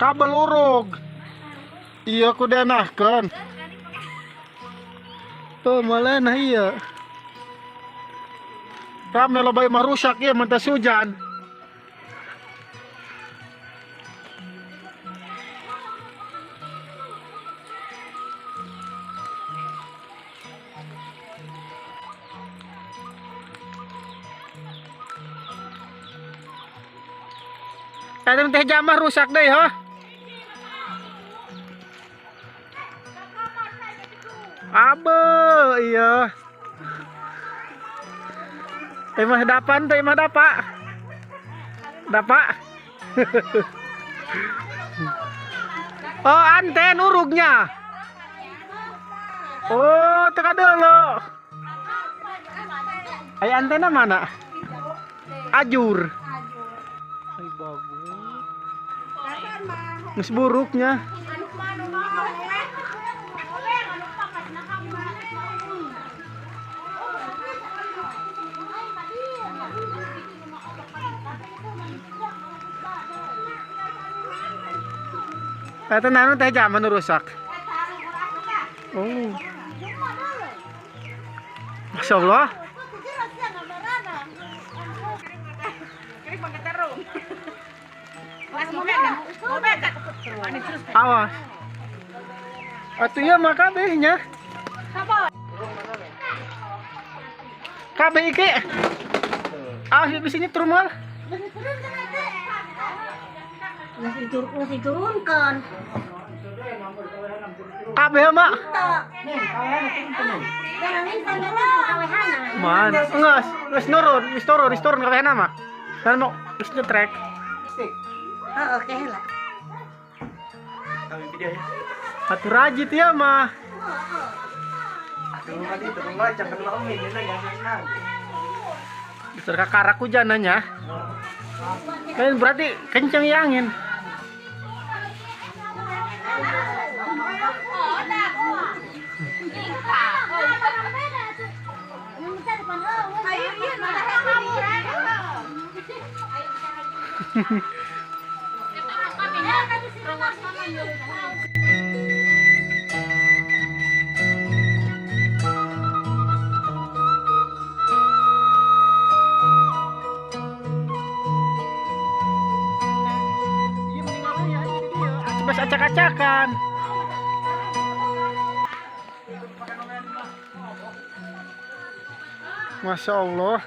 Kabel urug. Iya ku denahkeun. Tuh malah nah iya. Rame loba mah rusak ya mentas hujan. Kadang teh jamah rusak deh ha. Abe iya. Emah dapan teh emah dapak. Dapak. Oh anten urugnya. Oh teka dulu. Ay antena mana? Ajur. Ay bagus. Nges buruknya. Kata nanu teh zaman rusak. Oh. Masya Allah. Awas. Atuh ya mah kabehnya. Kabeh iki. Ah, bisa nyetrum mal. Masih turunkan. Kabeh mah. Man, geus turun kabehna mah. Dan mau geus nyetrek. Oh, oke lah. Atuh rajit ya mah. Besar kakarak hujanannya. Kan berarti kenceng ya angin. Bes acak-acakan. Masya Allah.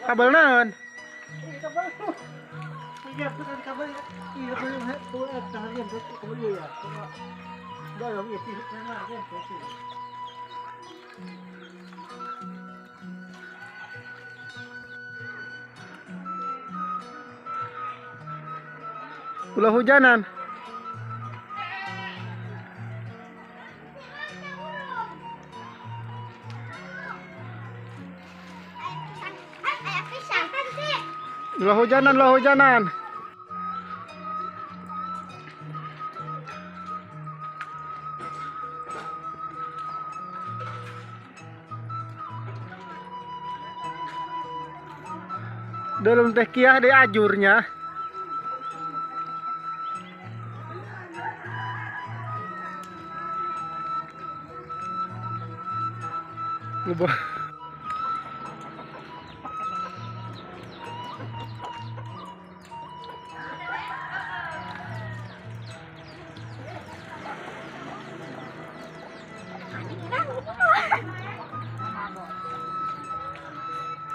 Kabel naon? Ulah hujanan. Ulah hujanan. Dalam teh kiah deh ajurnya. Lubah.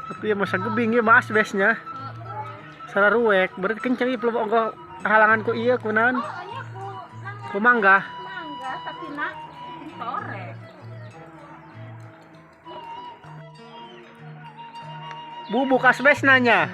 Tapi ya masa gebing ya mas besnya. Salah ruwek, berarti kenceng ieu pelebok halangan ku iya kunaon? Ku mangga. Mangga tapi nak sore. Bubuk asbes nanya.